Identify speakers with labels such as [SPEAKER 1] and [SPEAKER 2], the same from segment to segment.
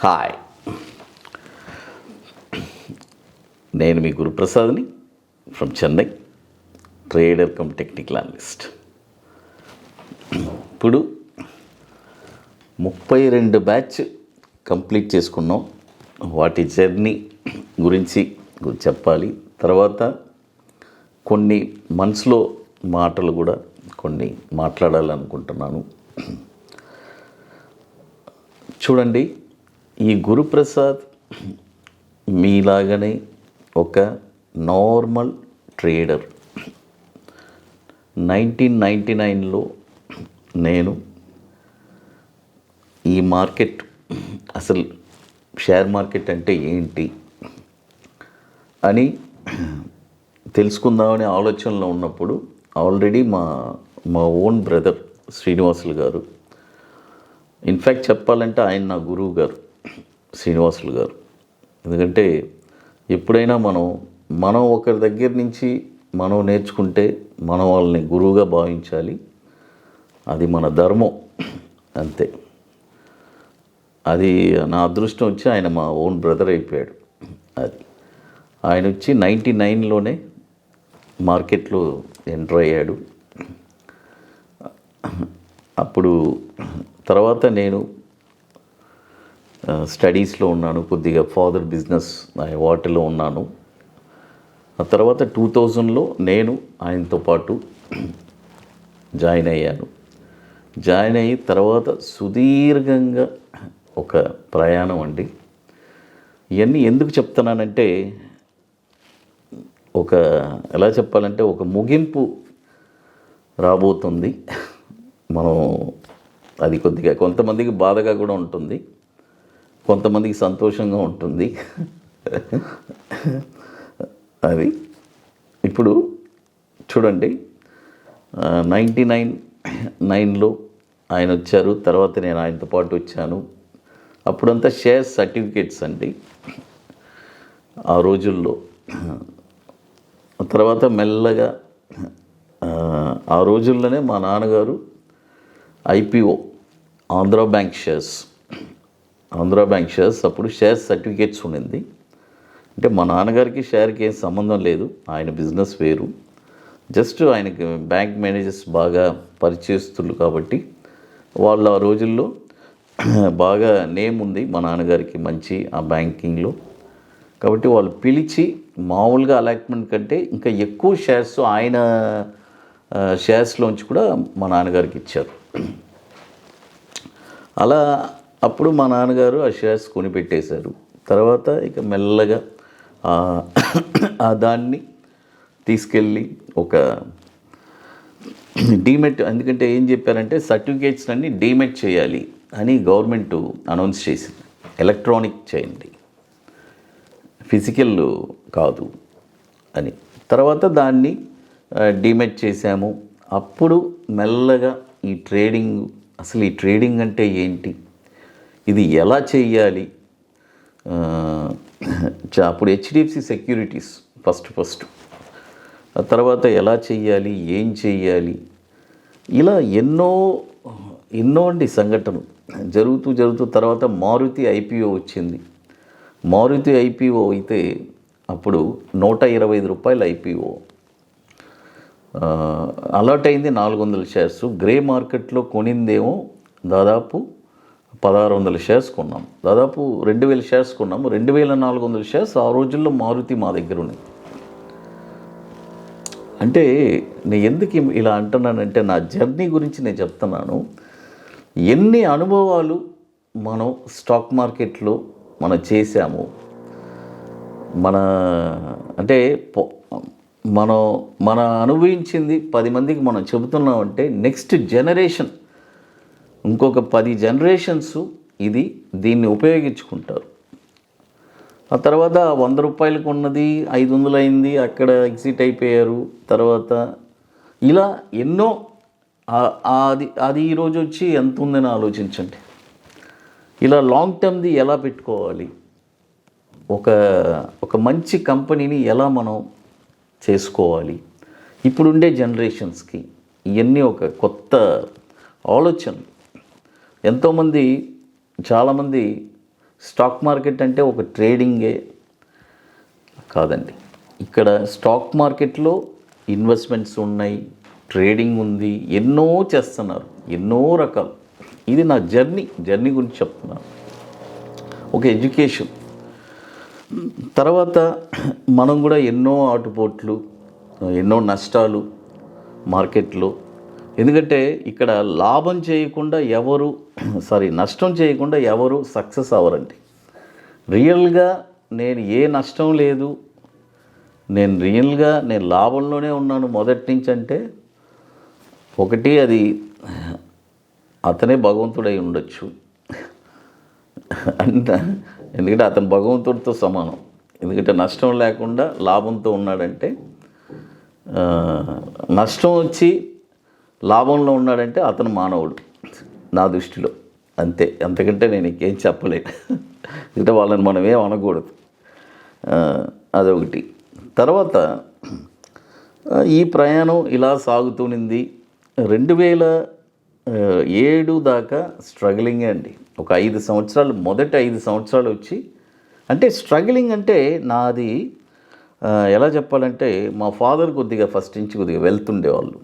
[SPEAKER 1] Hi, నేను మీ గురుప్రసాద్ని from Chennai, trader cum technical analyst. ఇప్పుడు 32 బ్యాచ్ కంప్లీట్ చేసుకున్నాం. వాటి జర్నీ గురించి చెప్పాలి. తర్వాత కొన్ని మనసులో మాటలు కూడా కొన్ని మాట్లాడాలనుకుంటున్నాను. చూడండి, ఈ గురుప్రసాద్ మీలాగనే ఒక నార్మల్ ట్రేడర్. 1999లో నేను ఈ మార్కెట్, అసలు షేర్ మార్కెట్ అంటే ఏంటి అని తెలుసుకుందామనే ఆలోచనలో ఉన్నప్పుడు ఆల్రెడీ మా ఓన్ బ్రదర్ శ్రీనివాసులు గారు, ఇన్ఫ్యాక్ట్ చెప్పాలంటే ఆయన నా గురువు గారు శ్రీనివాసులు గారు. ఎందుకంటే ఎప్పుడైనా మనం ఒకరి దగ్గర నుంచి మనం నేర్చుకుంటే మనం వాళ్ళని గురువుగా భావించాలి. అది మన ధర్మం, అంతే. అది నా అదృష్టం వచ్చి ఆయన మా ఓన్ బ్రదర్ అయిపోయాడు. అది ఆయన వచ్చి 99లోనే మార్కెట్లో ఎంటర్ అయ్యాడు. అప్పుడు తర్వాత నేను స్టడీస్లో ఉన్నాను, కొద్దిగా ఫాదర్ బిజినెస్ వాటిలో ఉన్నాను. ఆ తర్వాత 2000లో నేను ఆయనతో పాటు జాయిన్ అయ్యాను. జాయిన్ అయ్యి తర్వాత సుదీర్ఘంగా ఒక ప్రయాణం అండి. ఇవన్నీ ఎందుకు చెప్తున్నానంటే, ఎలా చెప్పాలంటే ఒక ముగింపు రాబోతుంది. మనం అది కొద్దిగా కొంతమందికి బాధగా కూడా ఉంటుంది, కొంతమందికి సంతోషంగా ఉంటుంది. అది ఇప్పుడు చూడండి, 99లో ఆయన వచ్చారు. తర్వాత నేను ఆయనతో పాటు వచ్చాను. అప్పుడంతా షేర్ సర్టిఫికేట్స్ అండి ఆ రోజుల్లో. తర్వాత మెల్లగా ఆ రోజుల్లోనే మా నాన్నగారు ఐపీఓ ఆంధ్రా బ్యాంక్ షేర్స్ అప్పుడు షేర్ సర్టిఫికేట్స్ ఉండింది. అంటే మా నాన్నగారికి షేర్కి ఏం సంబంధం లేదు, ఆయన బిజినెస్ వేరు. జస్ట్ ఆయనకి బ్యాంక్ మేనేజర్స్ బాగా పరిచయస్తులు కాబట్టి వాళ్ళు ఆ రోజుల్లో బాగా నేమ్ ఉంది మా నాన్నగారికి మంచి ఆ బ్యాంకింగ్లో. కాబట్టి వాళ్ళు పిలిచి మామూలుగా అలాట్మెంట్ కంటే ఇంకా ఎక్కువ షేర్స్ ఆయన షేర్స్లోంచి కూడా మా నాన్నగారికి ఇచ్చారు. అలా అప్పుడు మా నాన్నగారు ఆ షేర్స్ కొనిపెట్టేశారు. తర్వాత ఇక మెల్లగా దాన్ని తీసుకెళ్ళి ఒక డీమెట్, ఎందుకంటే ఏం చెప్పారంటే సర్టిఫికేట్స్ అన్నీ డీమెట్ చేయాలి అని గవర్నమెంట్ అనౌన్స్ చేసింది. ఎలక్ట్రానిక్ చేయండి, ఫిజికల్ కాదు అని. తర్వాత దాన్ని డీమెట్ చేశాము. అప్పుడు మెల్లగా ఈ ట్రేడింగ్, అసలు ఈ ట్రేడింగ్ అంటే ఏంటి, ఇది ఎలా చేయాలి. అప్పుడు హెచ్డిఎఫ్సి సెక్యూరిటీస్ ఫస్ట్, ఆ తర్వాత ఎలా చేయాలి, ఏం చేయాలి, ఇలా ఎన్నో అండి సంఘటనలు జరుగుతూ తర్వాత మారుతి ఐపీఓ వచ్చింది. మారుతి ఐపీఓ అయితే అప్పుడు 125 రూపాయలు ఐపీఓ అలాట్ అయింది. 400 షేర్స్ గ్రే మార్కెట్లో కొనిందేమో దాదాపు 1600 షేర్స్ కొన్నాం. దాదాపు 2000 షేర్స్ కొన్నాము. 2400 షేర్స్ ఆ రోజుల్లో మారుతి మా దగ్గర ఉన్నాయి. అంటే నేను ఎందుకు ఇలా అంటున్నానంటే, నా జర్నీ గురించి నేను చెప్తున్నాను. ఎన్ని అనుభవాలు మనం స్టాక్ మార్కెట్లో మనం చేశాము. అంటే మన అనుభవించింది 10 మందికి మనం చెబుతున్నామంటే నెక్స్ట్ జనరేషన్, ఇంకొక 10 జనరేషన్స్ దీన్ని ఉపయోగించుకుంటారు. ఆ తర్వాత 100 రూపాయలకు ఉన్నది 500 అయింది, అక్కడ ఎగ్జిట్ అయిపోయారు. తర్వాత ఇలా ఎన్నో, అది ఈరోజు వచ్చి ఎంత ఉందని ఆలోచించండి. ఇలా లాంగ్ టర్మ్ది ఎలా పెట్టుకోవాలి, ఒక మంచి కంపెనీని ఎలా మనం చేసుకోవాలి, ఇప్పుడుండే జనరేషన్స్కి ఇవన్నీ ఒక కొత్త ఆలోచన. చాలామంది స్టాక్ మార్కెట్ అంటే ఒక ట్రేడింగే కాదండి. ఇక్కడ స్టాక్ మార్కెట్లో ఇన్వెస్ట్మెంట్స్ ఉన్నాయి, ట్రేడింగ్ ఉంది, ఎన్నో చేస్తున్నారు, ఎన్నో రకాలు. ఇది నా జర్నీ గురించి చెప్తున్నాను. ఒక ఎడ్యుకేషన్. తర్వాత మనం కూడా ఎన్నో ఆటుపోట్లు, ఎన్నో నష్టాలు మార్కెట్లో. ఎందుకంటే ఇక్కడ లాభం చేయకుండా నష్టం చేయకుండా ఎవరు సక్సెస్ అవ్వరండి. రియల్గా నేను ఏ నష్టం లేదు, నేను లాభంలోనే ఉన్నాను మొదటి నుంచి అంటే ఒకటి అది అతనే భగవంతుడై ఉండొచ్చు. ఎందుకంటే అతను భగవంతుడితో సమానం. ఎందుకంటే నష్టం లేకుండా లాభంతో ఉన్నాడంటే, నష్టం వచ్చి లాభంలో ఉన్నాడంటే అతను మానవుడు నా దృష్టిలో. అంతే, అంతకంటే నేను ఇంకేం చెప్పలేను. ఎందుకంటే వాళ్ళని మనం ఏం అనకూడదు. అదొకటి. తర్వాత ఈ ప్రయాణం ఇలా సాగుతునింది. 2007 దాకా స్ట్రగ్లింగే అండి. ఒక 5 సంవత్సరాలు, మొదటి 5 సంవత్సరాలు వచ్చి అంటే స్ట్రగ్లింగ్ అంటే నాది ఎలా చెప్పాలంటే, మా ఫాదర్ కొద్దిగా ఫస్ట్ నుంచి కొద్దిగా వెళ్తుండేవాళ్ళు.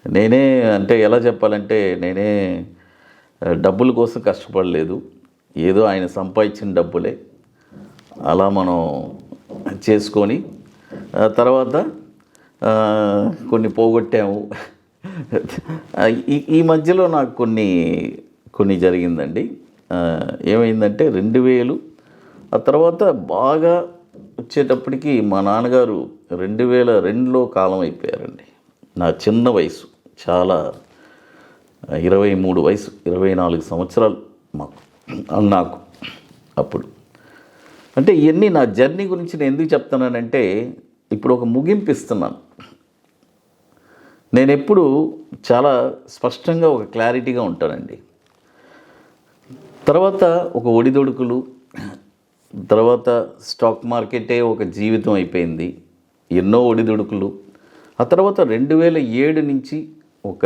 [SPEAKER 1] నేనే అంటే ఎలా చెప్పాలంటే, నేనే డబ్బుల కోసం కష్టపడలేదు. ఏదో ఆయన సంపాదించిన డబ్బులే అలా మనం చేసుకొని తర్వాత కొన్ని పోగొట్టాము. ఈ మధ్యలో నాకు కొన్ని జరిగిందండి. ఏమైందంటే 2000 ఆ తర్వాత బాగా వచ్చేటప్పటికి మా నాన్నగారు 2002లో కాలం అయిపోయారండి. నా చిన్న వయసు, చాలా 23 వయసు, 24 సంవత్సరాలు నాకు అప్పుడు. అంటే ఇవన్నీ నా జర్నీ గురించి నేను ఎందుకు చెప్తున్నానంటే, ఇప్పుడు ఒక ముగింపు ఇస్తున్నాను. నేను ఎప్పుడు చాలా స్పష్టంగా ఒక క్లారిటీగా ఉంటానండి. తర్వాత ఒక ఒడిదొడుకులు, తర్వాత స్టాక్ మార్కెటే ఒక జీవితం అయిపోయింది, ఎన్నో ఒడిదొడుకులు. ఆ తర్వాత 2007 నుంచి ఒక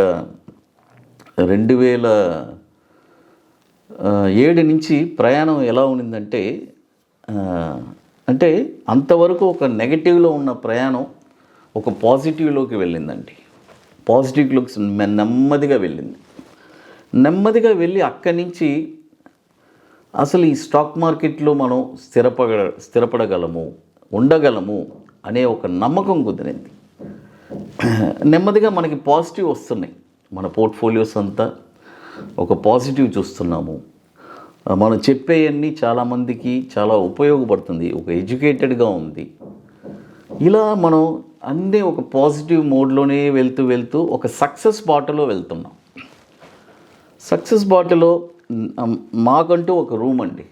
[SPEAKER 1] 2007 నుంచి ప్రయాణం ఎలా ఉండిందంటే, అంటే అంతవరకు ఒక నెగటివ్లో ఉన్న ప్రయాణం ఒక పాజిటివ్లోకి వెళ్ళిందండి. పాజిటివ్లోకి నెమ్మదిగా వెళ్ళి అక్కడి నుంచి అసలు ఈ స్టాక్ మార్కెట్లో మనం స్థిరపడగలము, ఉండగలము అనే ఒక నమ్మకం కుదిరింది. నెమ్మదిగా మనకి పాజిటివ్ వస్తున్నాయి. మన పోర్ట్ఫోలియోస్ అంతా ఒక పాజిటివ్ చూస్తున్నాము. మనం చెప్పేవన్నీ చాలామందికి చాలా ఉపయోగపడుతుంది, ఒక ఎడ్యుకేటెడ్గా ఉంది. ఇలా మనం అన్నీ ఒక పాజిటివ్ మోడ్లోనే వెళ్తూ ఒక సక్సెస్ బాటలో వెళ్తున్నాం. సక్సెస్ బాటలో మాకంటూ ఒక రూమ్ అండి,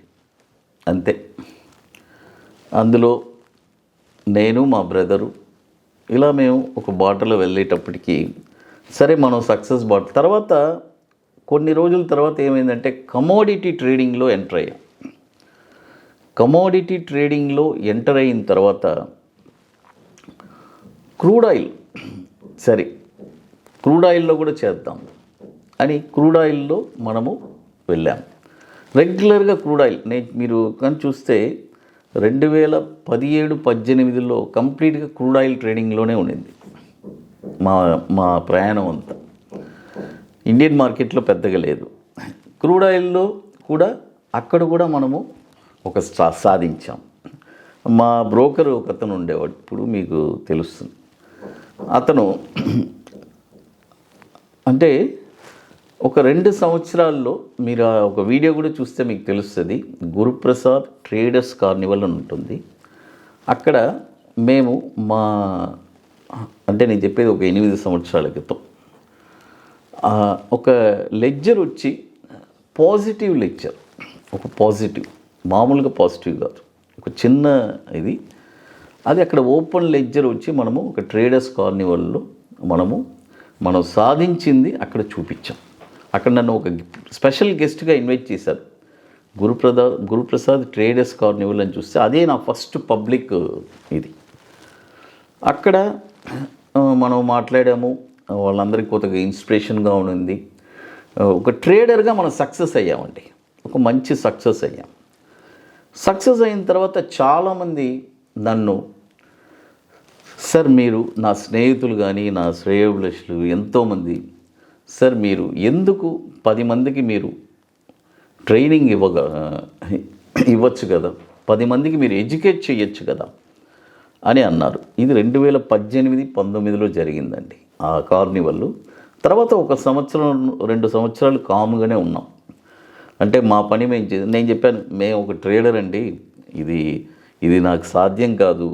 [SPEAKER 1] అంతే. అందులో నేను, మా బ్రదరు, ఇలా మేము ఒక బాటలో వెళ్ళేటప్పటికి సరే మనం సక్సెస్ బాట. తర్వాత కొన్ని రోజుల తర్వాత ఏమైందంటే కమోడిటీ ట్రేడింగ్లో ఎంటర్ అయ్యాం. కమోడిటీ ట్రేడింగ్లో ఎంటర్ అయిన తర్వాత క్రూడ్ ఆయిల్, సరే క్రూడ్ ఆయిల్లో కూడా చేద్దాం అని క్రూడ్ ఆయిల్లో మనము వెళ్ళాం. రెగ్యులర్గా క్రూడ్ ఆయిల్ మీరు కానీ చూస్తే 2017-18లో కంప్లీట్గా క్రూడ్ ఆయిల్ ట్రేడింగ్లోనే ఉండింది మా ప్రయాణం అంతా. ఇండియన్ మార్కెట్లో పెద్దగా లేదు. క్రూడ్ ఆయిల్లో కూడా అక్కడ కూడా మనము ఒక సాధించాం. మా బ్రోకర్ ఒక అతను ఉండేవాడు, ఇప్పుడు మీకు తెలుస్తుంది. అతను అంటే ఒక 2 సంవత్సరాల్లో మీరు ఒక వీడియో కూడా చూస్తే మీకు తెలుస్తుంది. గురుప్రసాద్ ట్రేడర్స్ కార్నివల్ అని ఉంటుంది. అక్కడ మేము అంటే నేను చెప్పేది ఒక 8 సంవత్సరాల క్రితం ఒక లెడ్జర్ వచ్చి పాజిటివ్ లెడ్జర్, ఒక పాజిటివ్, మామూలుగా పాజిటివ్ కాదు, ఒక చిన్న ఇది, అది అక్కడ ఓపెన్ లెడ్జర్ వచ్చి మనము ఒక ట్రేడర్స్ కార్నివల్లో మనం సాధించింది అక్కడ చూపించాం. అక్కడ నన్ను ఒక స్పెషల్ గెస్ట్గా ఇన్వైట్ చేశారు. గురుప్రసాద్ ట్రేడర్స్ కార్నివల్ అని చూస్తే అదే నా ఫస్ట్ పబ్లిక్ ఇది. అక్కడ మనం మాట్లాడాము, వాళ్ళందరికీ కొత్తగా ఇన్స్పిరేషన్గా ఉండింది. ఒక ట్రేడర్గా మనం సక్సెస్ అయ్యామండి. ఒక మంచి సక్సెస్ అయ్యాం. సక్సెస్ అయిన తర్వాత చాలామంది నన్ను, సార్ మీరు, నా స్నేహితులు కానీ నా శ్రేయోభిలాషులు ఎంతోమంది, సార్ మీరు ఎందుకు 10 మందికి మీరు ట్రైనింగ్ ఇవ్వచ్చు కదా, 10 మందికి మీరు ఎడ్యుకేట్ చేయొచ్చు కదా అని అన్నారు. ఇది 2018-19లో జరిగిందండి ఆ కార్నివల్. తర్వాత 1 సంవత్సరం 2 సంవత్సరాలు కామ్గానే ఉన్నాం. అంటే మా పని నేను చెప్పాను, మేము ఒక ట్రేడర్ అండి, ఇది నాకు సాధ్యం కాదు,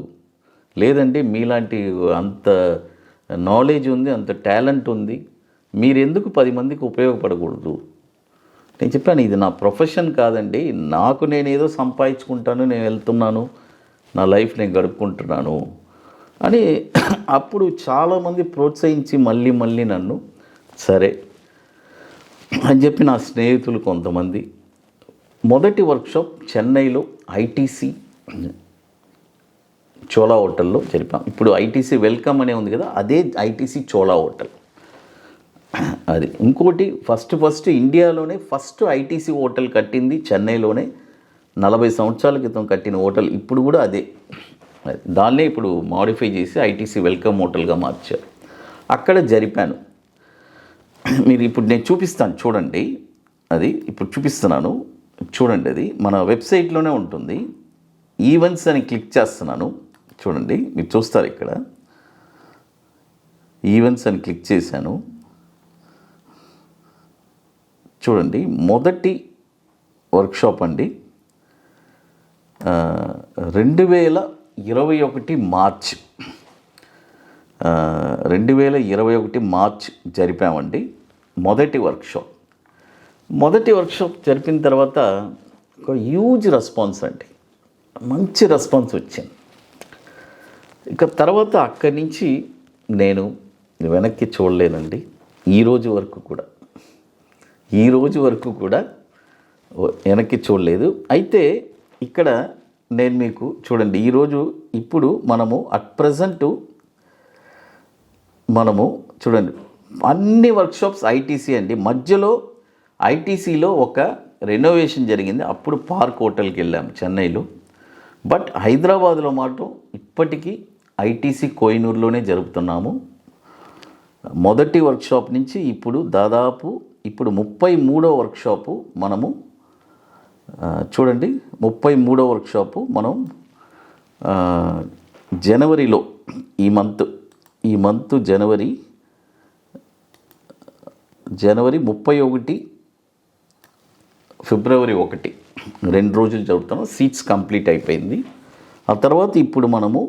[SPEAKER 1] లేదంటే మీలాంటి అంత నాలెడ్జ్ ఉంది, అంత టాలెంట్ ఉంది, మీరెందుకు 10 మందికి ఉపయోగపడకూడదు. నేను చెప్పాను, ఇది నా ప్రొఫెషన్ కాదండి, నాకు నేను ఏదో సంపాదించుకుంటాను, నేను వెళ్తున్నాను, నా లైఫ్ నేను గడుపుకుంటున్నాను అని అప్పుడు చాలామంది ప్రోత్సహించి మళ్ళీ నన్ను సరే అని చెప్పి నా స్నేహితులు కొంతమంది. మొదటి వర్క్షాప్ చెన్నైలో ఐటీసీ చోళా హోటల్లో జరిపాం. ఇప్పుడు ఐటీసీ వెల్కమ్ అనే ఉంది కదా, అదే ఐటీసీ చోళా హోటల్. అది ఇంకోటి ఫస్ట్ ఇండియాలోనే ఫస్ట్ ఐటీసీ హోటల్ కట్టింది చెన్నైలోనే, 40 సంవత్సరాల క్రితం కట్టిన హోటల్ ఇప్పుడు కూడా అదే. దాన్నే ఇప్పుడు మాడిఫై చేసి ఐటీసీ వెల్కమ్ హోటల్గా మార్చారు. అక్కడ జరిపాను. మీరు ఇప్పుడు నేను చూపిస్తాను చూడండి, అది ఇప్పుడు చూపిస్తున్నాను చూడండి. అది మన వెబ్సైట్లోనే ఉంటుంది. ఈవెంట్స్ అని క్లిక్ చేస్తున్నాను చూడండి, మీరు చూస్తారు ఇక్కడ ఈవెంట్స్ అని క్లిక్ చేశాను చూడండి. మొదటి వర్క్షాప్ అండి 2021 మార్చ్ 2021 మార్చ్ జరిపామండి మొదటి వర్క్షాప్ జరిపిన తర్వాత ఒక హ్యూజ్ రెస్పాన్స్ అండి, మంచి రెస్పాన్స్ వచ్చింది. ఇక తర్వాత అక్కడి నుంచి నేను వెనక్కి చూడలేనండి. ఈ రోజు వరకు కూడా వెనక్కి చూడలేదు. అయితే ఇక్కడ నేను మీకు చూడండి, ఇప్పుడు మనము అట్ ప్రజెంటు మనము చూడండి అన్ని వర్క్షాప్స్ ఐటీసీ అండి. మధ్యలో ఐటీసీలో ఒక రెనోవేషన్ జరిగింది, అప్పుడు పార్క్ హోటల్కి వెళ్ళాము చెన్నైలో. బట్ హైదరాబాద్లో మాత్రం ఇప్పటికీ ఐటీసీ కోహినూర్లోనే జరుపుతున్నాము. మొదటి వర్క్షాప్ నుంచి ఇప్పుడు దాదాపు 33వ వర్క్షాపు మనము చూడండి. 33వ వర్క్షాపు మనం జనవరిలో ఈ మంత్ జనవరి 31 ఫిబ్రవరి 1 2 రోజులు జరుపుతాము. సీట్స్ కంప్లీట్ అయిపోయింది. ఆ తర్వాత ఇప్పుడు మనము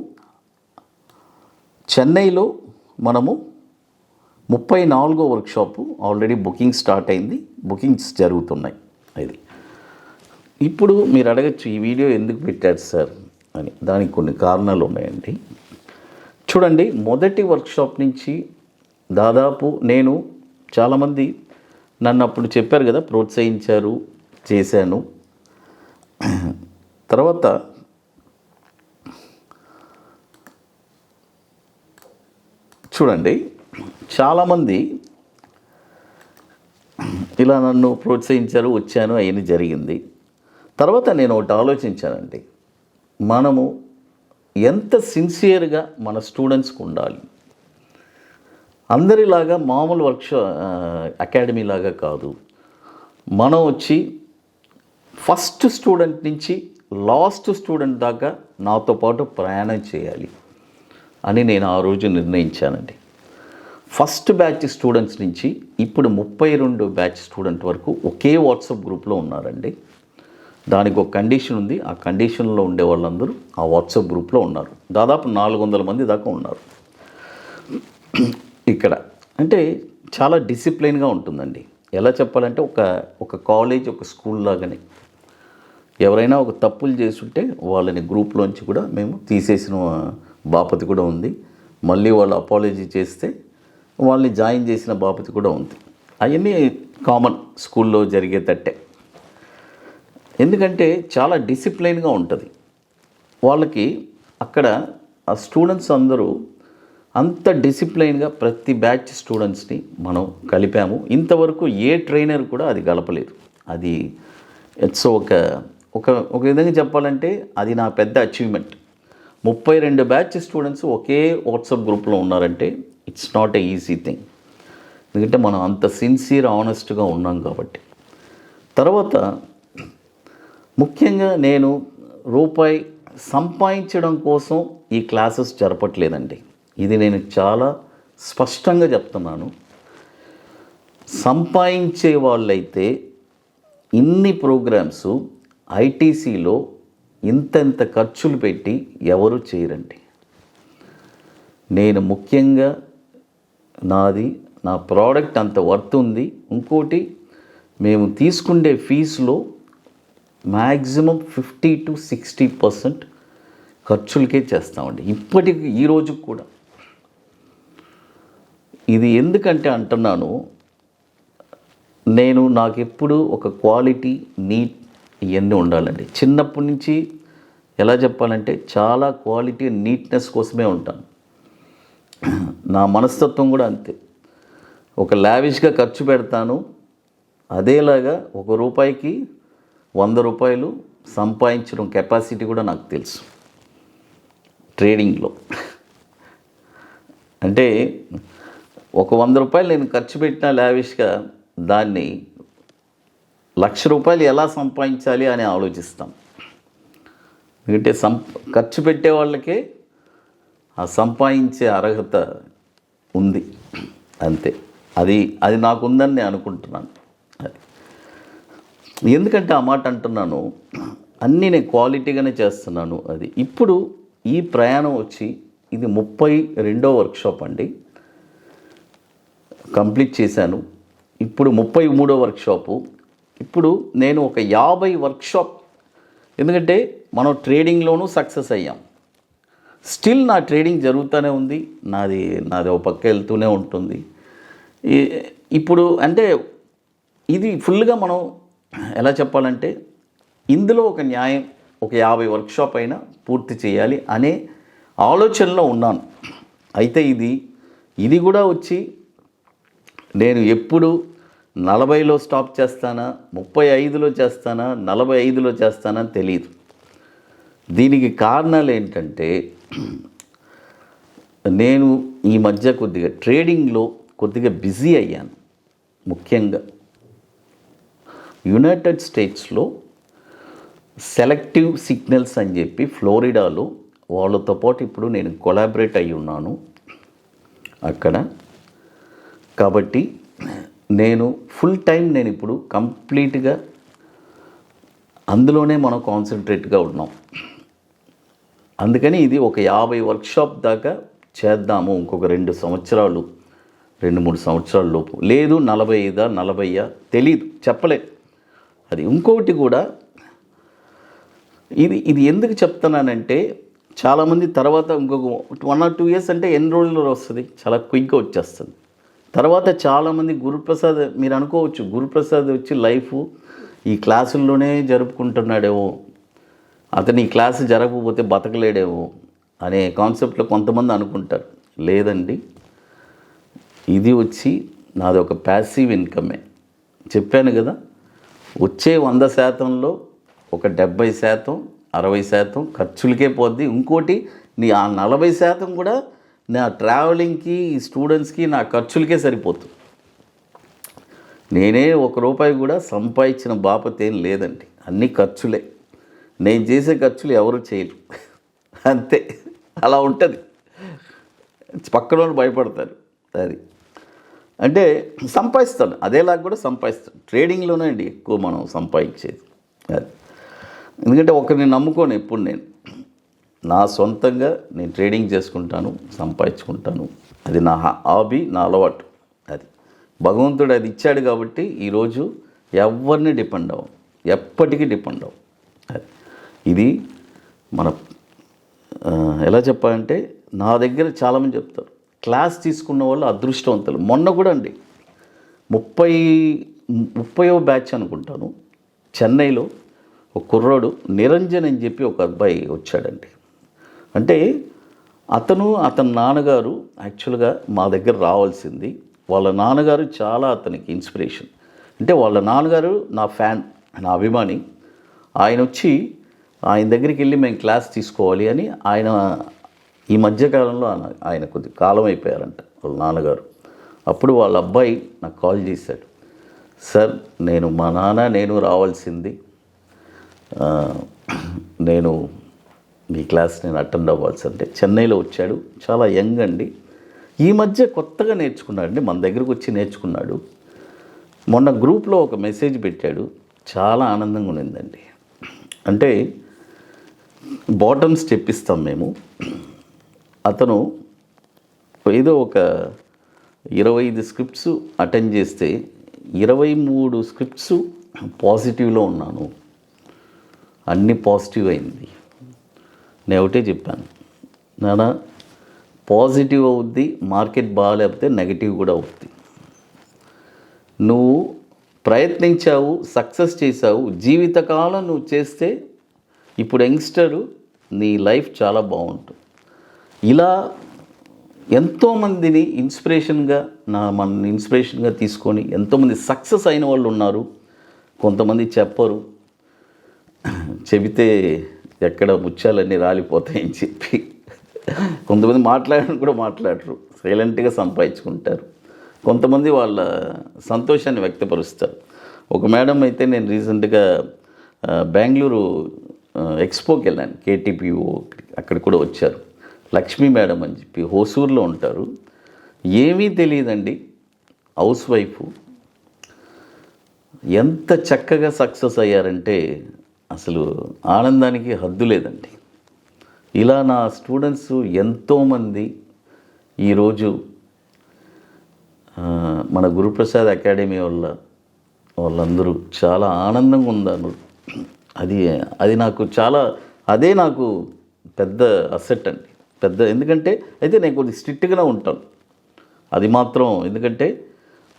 [SPEAKER 1] చెన్నైలో 34వ వర్క్షాపు ఆల్రెడీ బుకింగ్ స్టార్ట్ అయింది, బుకింగ్స్ జరుగుతున్నాయి. అది ఇప్పుడు మీరు అడగచ్చు, ఈ వీడియో ఎందుకు పెట్టారు సార్ అని. దానికి కొన్ని కారణాలు ఉన్నాయండి. చూడండి, మొదటి వర్క్షాప్ నుంచి దాదాపు నేను చాలామంది నన్ను అప్పుడు చెప్పారు కదా, ప్రోత్సహించారు, చేశాను. తర్వాత చూడండి, చాలామంది ఇలా నన్ను ప్రోత్సహించారు, వచ్చాను, అవన్నీ జరిగింది. తర్వాత నేను ఒకటి ఆలోచించానండి, మనము ఎంత సిన్సియర్గా మన స్టూడెంట్స్కి ఉండాలి. అందరిలాగా మామూలు అకాడమీ లాగా కాదు, మనం వచ్చి ఫస్ట్ స్టూడెంట్ నుంచి లాస్ట్ స్టూడెంట్ దాకా నాతో పాటు ప్రయాణం చేయాలి అని నేను ఆ రోజు నిర్ణయించానండి. ఫస్ట్ బ్యాచ్ స్టూడెంట్స్ నుంచి ఇప్పుడు 32 బ్యాచ్ స్టూడెంట్ వరకు ఒకే వాట్సాప్ గ్రూప్లో ఉన్నారండి. దానికి ఒక కండిషన్ ఉంది, ఆ కండిషన్లో ఉండే వాళ్ళందరూ ఆ వాట్సాప్ గ్రూప్లో ఉన్నారు. దాదాపు 400 మంది దాకా ఉన్నారు. ఇక్కడ అంటే చాలా డిసిప్లైన్గా ఉంటుందండి. ఎలా చెప్పాలంటే ఒక కాలేజ్, ఒక స్కూల్ లాగానే. ఎవరైనా ఒక తప్పులు చేస్తుంటే వాళ్ళని గ్రూప్లోంచి కూడా మేము తీసేసిన బాపతి కూడా ఉంది. మళ్ళీ వాళ్ళు అపాలజీ చేస్తే వాళ్ళని జాయిన్ చేసిన బాపతి కూడా ఉంది. అవన్నీ కామన్ స్కూల్లో జరిగేటట్టే. ఎందుకంటే చాలా డిసిప్లైన్గా ఉంటుంది వాళ్ళకి. అక్కడ ఆ స్టూడెంట్స్ అందరూ అంత డిసిప్లైన్గా ప్రతి బ్యాచ్ స్టూడెంట్స్ని మనం కలిపాము. ఇంతవరకు ఏ ట్రైనర్ కూడా అది గలపలేదు. అది ఇట్స్ ఒక ఒక ఒక విధంగా చెప్పాలంటే అది నా పెద్ద అచీవ్మెంట్. 32 బ్యాచ్ స్టూడెంట్స్ ఒకే వాట్సాప్ గ్రూప్లో ఉన్నారంటే it's not a easy thing. ఎందుకంటే మనం అంత సిన్సియర్ ఆనెస్ట్గా ఉన్నాం కాబట్టి. తర్వాత ముఖ్యంగా నేను రూపాయి సంపాదించడం కోసం ఈ క్లాసెస్ జరపట్లేదండి. ఇది నేను చాలా స్పష్టంగా చెప్తున్నాను. సంపాదించే వాళ్ళైతే ఇన్ని ప్రోగ్రామ్స్ ఐటీసీలో ఇంత ఖర్చులు పెట్టి ఎవరు చేయరండి. నేను ముఖ్యంగా నా ప్రోడక్ట్ అంత వర్త్ ఉంది. ఇంకోటి మేము తీసుకునే ఫీజులో మ్యాక్సిమం 50-60% ఖర్చులకే చేస్తామండి ఇప్పటికి, ఈ రోజుకి కూడా. ఇది ఎందుకంటే అంటున్నాను, నాకు ఎప్పుడు ఒక క్వాలిటీ, నీట్ ఇవన్నీ ఉండాలండి. చిన్నప్పటి నుంచి ఎలా చెప్పాలంటే చాలా క్వాలిటీ, నీట్నెస్ కోసమే ఉంటాను. నా మనస్తత్వం కూడా అంతే. ఒక లావిష్గా ఖర్చు పెడతాను, అదేలాగా ₹1 100 సంపాదించడం కెపాసిటీ కూడా నాకు తెలుసు ట్రేడింగ్లో. అంటే ఒక ₹100 నేను ఖర్చు పెట్టిన లావిష్గా దాన్ని ₹1,00,000 ఎలా సంపాదించాలి అని ఆలోచిస్తాం. ఎందుకంటే ఖర్చు పెట్టే వాళ్ళకే ఆ సంపాదించే అర్హత ఉంది, అంతే. అది నాకు ఉందని నేను అనుకుంటున్నాను. అది ఎందుకంటే ఆ మాట అంటున్నాను, అన్నీ నేను క్వాలిటీగానే చేస్తున్నాను. అది ఇప్పుడు ఈ ప్రయాణం వచ్చి ఇది 32వ వర్క్షాప్ అండి. కంప్లీట్ చేశాను. ఇప్పుడు 33వ వర్క్షాపు. ఇప్పుడు నేను ఒక 50 వర్క్షాప్, ఎందుకంటే మనం ట్రేడింగ్లోనూ సక్సెస్ అయ్యాం. స్టిల్ నా ట్రేడింగ్ జరుగుతూనే ఉంది. నాది ఒక పక్క వెళ్తూనే ఉంటుంది. ఇప్పుడు అంటే ఇది ఫుల్గా మనం ఎలా చెప్పాలంటే ఇందులో ఒక న్యాయం, ఒక 50 వర్క్షాప్ అయినా పూర్తి చేయాలి అనే ఆలోచనలో ఉన్నాను. అయితే ఇది కూడా వచ్చి నేను ఎప్పుడు 40లో స్టాప్ చేస్తానా, 35లో చేస్తానా, 45లో చేస్తానా తెలియదు. దీనికి కారణాలు ఏంటంటే నేను ఈ మధ్య కొద్దిగా ట్రేడింగ్లో కొద్దిగా బిజీ అయ్యాను. ముఖ్యంగా యునైటెడ్ స్టేట్స్లో సెలెక్టివ్ సిగ్నల్స్ అని చెప్పి ఫ్లోరిడాలో వాళ్ళతో పాటు ఇప్పుడు నేను కొలాబరేట్ అయ్యి ఉన్నాను అక్కడ. కాబట్టి నేను ఫుల్ టైం నేను ఇప్పుడు కంప్లీట్గా అందులోనే మనం కాన్సన్ట్రేట్గా ఉన్నాం. అందుకని ఇది ఒక 50 వర్క్షాప్ దాకా చేద్దాము ఇంకొక 2 సంవత్సరాలు, 2-3 సంవత్సరాల లోపు. లేదు 45 తెలీదు, చెప్పలేదు. అది ఇంకొకటి కూడా ఇది ఎందుకు చెప్తున్నానంటే చాలామంది తర్వాత ఇంకొక 1 or 2 years అంటే ఎన్ని రోజుల్లో వస్తుంది, చాలా క్విక్గా వచ్చేస్తుంది. తర్వాత చాలామంది గురుప్రసాద్, మీరు అనుకోవచ్చు గురుప్రసాద్ వచ్చి లైఫ్ ఈ క్లాసుల్లోనే జరుపుకుంటున్నాడేమో, అతను ఈ క్లాసు జరగకపోతే బతకలేడేమో అనే కాన్సెప్ట్లో కొంతమంది అనుకుంటారు. లేదండి, ఇది వచ్చి నాది ఒక ప్యాసివ్ ఇన్కమే. చెప్పాను కదా, వచ్చే 100%లో ఒక 70%, 60% ఖర్చులకే పోద్ది. ఇంకోటి ఆ 40% కూడా నా ట్రావెలింగ్కి, స్టూడెంట్స్కి, నా ఖర్చులకే సరిపోతుంది. నేనే ₹1 కూడా సంపాదించిన బాపత ఏం లేదండి, అన్నీ ఖర్చులే. నేను చేసే ఖర్చులు ఎవరు చేయరు, అంతే. అలా ఉంటుంది. పక్కన వాళ్ళు భయపడతారు. అది అంటే సంపాదిస్తాను, అదేలాగా కూడా సంపాదిస్తాను. ట్రేడింగ్లోనే అండి ఎక్కువ మనం సంపాదించేది. అది ఎందుకంటే ఒకరిని నమ్ముకోను ఎప్పుడు. నా సొంతంగా నేను ట్రేడింగ్ చేసుకుంటాను, సంపాదించుకుంటాను. అది నా హాబీ, నా అలవాటు. అది భగవంతుడు అది ఇచ్చాడు కాబట్టి ఈరోజు ఎవరిని డిపెండ్ అవ్వం, ఎప్పటికీ డిపెండ్ అవ్వం. అది ఇది మన ఎలా చెప్పాలంటే నా దగ్గర చాలామంది చెప్తారు, క్లాస్ తీసుకున్న వాళ్ళు అదృష్టవంతులు. మొన్న కూడా అండి 30వ బ్యాచ్ అనుకుంటాను, చెన్నైలో ఒక కుర్రాడు నిరంజన్ అని చెప్పి ఒక అబ్బాయి వచ్చాడండి. అంటే అతని నాన్నగారు యాక్చువల్గా మా దగ్గర రావాల్సింది. వాళ్ళ నాన్నగారు చాలా అతనికి ఇన్స్పిరేషన్. అంటే వాళ్ళ నాన్నగారు నా ఫ్యాన్, నా అభిమాని. ఆయన వచ్చి ఆయన దగ్గరికి వెళ్ళి మేము క్లాస్ తీసుకోవాలి అని ఆయన ఈ మధ్యకాలంలో ఆయన కొద్ది కాలం అయిపోయారంట వాళ్ళ నాన్నగారు. అప్పుడు వాళ్ళ అబ్బాయి నాకు కాల్ చేశాడు, సార్ మా నాన్న నేను రావాల్సింది, నేను మీ క్లాస్ నేను అటెండ్ అవ్వాల్సి అంటే చెన్నైలో వచ్చాడు. చాలా యంగ్ అండి, ఈ మధ్య కొత్తగా నేర్చుకున్నాడు అండి, మన దగ్గరకు వచ్చి నేర్చుకున్నాడు. మొన్న గ్రూప్లో ఒక మెసేజ్ పెట్టాడు, చాలా ఆనందంగా ఉండిందండి. అంటే బాటమ్స్ చెప్పిస్తాం మేము, అతను ఏదో ఒక 25 స్క్రిప్ట్స్ అటెండ్ చేస్తే 23 స్క్రిప్ట్స్ పాజిటివ్లో ఉన్నాను, అన్నీ పాజిటివ్ అయింది. నేను ఒకటే చెప్పాను, నాన్న పాజిటివ్ అవుద్ది, మార్కెట్ బాగాలేకపోతే నెగిటివ్ కూడా అవుద్ది. నువ్వు ప్రయత్నించావు, సక్సెస్ చేసావు, జీవితకాలం నువ్వు చేస్తే ఇప్పుడు యంగ్స్టరు నీ లైఫ్ చాలా బాగుంటుంది. ఇలా ఎంతోమందిని మన ఇన్స్పిరేషన్గా తీసుకొని ఎంతోమంది సక్సెస్ అయిన వాళ్ళు ఉన్నారు. కొంతమంది చెప్పరు, చెబితే ఎక్కడ ముత్యాలన్నీ రాలిపోతాయని చెప్పి కొంతమంది మాట్లాడని కూడా మాట్లాడరు, సైలెంట్గా సంపాదించుకుంటారు. కొంతమంది వాళ్ళ సంతోషాన్ని వ్యక్తపరుస్తారు. ఒక మేడం అయితే నేను రీసెంట్గా బెంగళూరు ఎక్స్పోకి వెళ్ళాను, కేటీపీఓ, అక్కడ కూడా వచ్చారు. లక్ష్మీ మేడం అని చెప్పి హోసూరులో ఉంటారు. ఏమీ తెలియదండి, హౌస్ వైఫ్. ఎంత చక్కగా సక్సెస్ అయ్యారంటే అసలు ఆనందానికి హద్దు లేదండి. ఇలా నా స్టూడెంట్స్ ఎంతోమంది ఈరోజు మన గురుప్రసాద్ అకాడమీ వాళ్ళందరూ చాలా ఆనందంగా ఉన్నారు. అది నాకు అదే నాకు పెద్ద అసెట్ అండి, ఎందుకంటే అయితే నేను కొద్దిగా స్ట్రిక్ట్గానే ఉంటాను, అది మాత్రం. ఎందుకంటే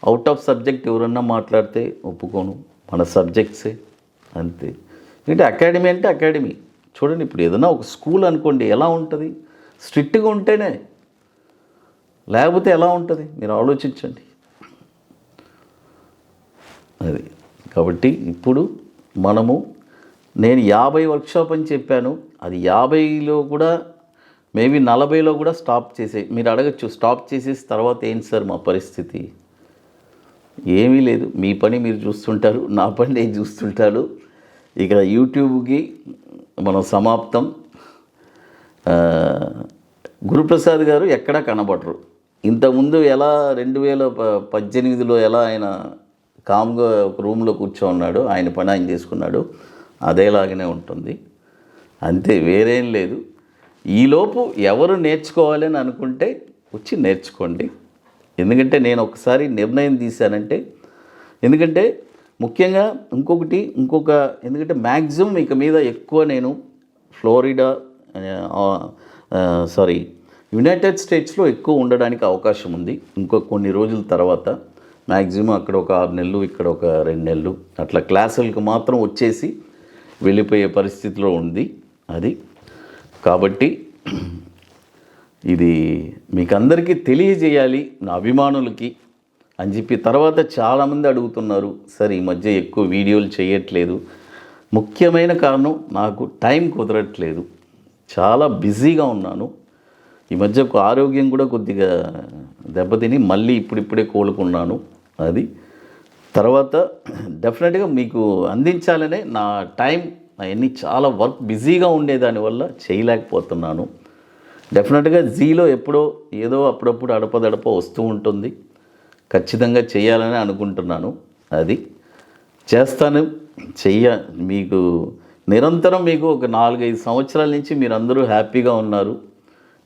[SPEAKER 1] అవుట్ ఆఫ్ సబ్జెక్ట్ ఎవరన్నా మాట్లాడితే ఒప్పుకోను, మన సబ్జెక్ట్సే అంతే. ఎందుకంటే అకాడమీ అంటే అకాడమీ. చూడండి, ఇప్పుడు ఏదైనా ఒక స్కూల్ అనుకోండి, ఎలా ఉంటుంది, స్ట్రిక్ట్గా ఉంటేనే, లేకపోతే ఎలా ఉంటుంది మీరు ఆలోచించండి. అది కాబట్టి ఇప్పుడు నేను 50 వర్క్షాప్ అని చెప్పాను, అది 50లో కూడా మేబీ 40లో కూడా స్టాప్ మీరు అడగచ్చు, స్టాప్ చేసేసి తర్వాత ఏంటి సార్ మా పరిస్థితి? ఏమీ లేదు, మీ పని మీరు చూస్తుంటారు, నా పని నేను చూస్తుంటాను. ఇక యూట్యూబ్కి మనం సమాప్తం. గురుప్రసాద్ గారు ఎక్కడా కనబడరు. ఇంతకుముందు ఎలా 2018లో ఎలా ఆయన కామ్గా ఒక రూమ్లో కూర్చోన్నాడు, ఆయన పని ఆయన చేసుకున్నాడు, అదేలాగానే ఉంటుంది అంతే, వేరేం లేదు. ఈలోపు ఎవరు నేర్చుకోవాలని అనుకుంటే వచ్చి నేర్చుకోండి. ఎందుకంటే నేను ఒకసారి నిర్ణయం తీశానంటే, ఎందుకంటే ముఖ్యంగా ఎందుకంటే మ్యాక్సిమం ఇక మీద ఎక్కువ నేను యునైటెడ్ స్టేట్స్లో ఎక్కువ ఉండడానికి అవకాశం ఉంది. కొన్ని రోజుల తర్వాత మ్యాక్సిమం అక్కడ ఒక 6 నెలలు, ఇక్కడ ఒక 2 నెలలు అట్లా క్లాసులకు మాత్రం వచ్చేసి వెళ్ళిపోయే పరిస్థితిలో ఉంది అది. కాబట్టి ఇది మీకు అందరికీ తెలియజేయాలి, నా అభిమానులకి అని చెప్పి. తర్వాత చాలామంది అడుగుతున్నారు, సార్ ఈ మధ్య ఎక్కువ వీడియోలు చేయట్లేదు. ముఖ్యమైన కారణం నాకు టైం కుదరట్లేదు, చాలా బిజీగా ఉన్నాను. ఈ మధ్య ఆరోగ్యం కూడా కొద్దిగా దెబ్బతిని మళ్ళీ ఇప్పుడిప్పుడే కోలుకున్నాను. అది తర్వాత డెఫినెట్గా మీకు అందించాలనే నా టైం అవన్నీ చాలా వర్క్ బిజీగా ఉండేదానివల్ల చేయలేకపోతున్నాను. డెఫినెట్గా జీలో ఏదో అప్పుడప్పుడు అడపదడప వస్తూ ఉంటుంది, ఖచ్చితంగా చేయాలని అనుకుంటున్నాను. అది చేస్తాను, మీకు నిరంతరం మీకు ఒక 4-5 సంవత్సరాల నుంచి మీరందరూ హ్యాపీగా ఉన్నారు,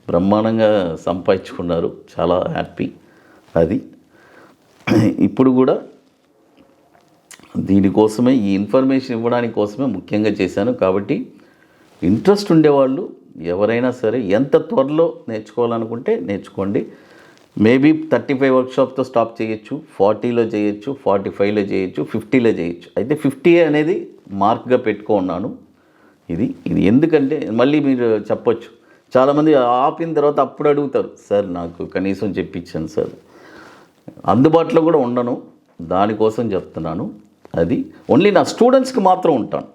[SPEAKER 1] బ్రహ్మాండంగా సంపాదించుకున్నారు, చాలా హ్యాపీ. అది ఇప్పుడు కూడా దీనికోసమే, ఈ ఇన్ఫర్మేషన్ ఇవ్వడానికి కోసమే ముఖ్యంగా చేశాను. కాబట్టి ఇంట్రెస్ట్ ఉండేవాళ్ళు ఎవరైనా సరే ఎంత త్వరలో నేర్చుకోవాలనుకుంటే నేర్చుకోండి. మేబీ 35 వర్క్షాప్తో స్టాప్ చేయొచ్చు, 40లో చేయొచ్చు, 45లో చేయొచ్చు, 50లో చేయొచ్చు. అయితే 50 అనేది మార్క్గా పెట్టుకున్నాను. ఇది ఎందుకంటే మళ్ళీ మీరు చెప్పొచ్చు, చాలామంది ఆపిన తర్వాత అప్పుడు అడుగుతారు, సార్ నాకు కనీసం చెప్పించాను సార్. అందుబాటులో కూడా ఉండను, దానికోసం చెప్తున్నాను. అది ఓన్లీ నా స్టూడెంట్స్కి మాత్రం ఉంటాను.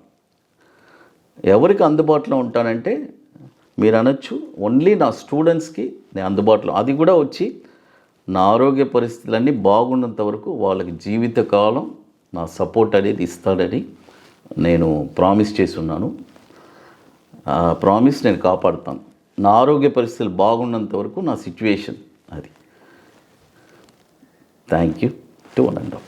[SPEAKER 1] ఎవరికి అందుబాటులో ఉంటానంటే మీరు అనొచ్చు, ఓన్లీ నా స్టూడెంట్స్కి నేను అందుబాటులో, అది కూడా వచ్చి నా ఆరోగ్య పరిస్థితులన్నీ బాగున్నంత వరకు వాళ్ళకి జీవితకాలం నా సపోర్ట్ అనేది ఇస్తాడని నేను ప్రామిస్ చేసి ఉన్నాను. ఆ ప్రామిస్ నేను కాపాడుతాను. నా ఆరోగ్య పరిస్థితులు బాగున్నంత వరకు నా సిచ్యువేషన్ అది. Thank you to one and all.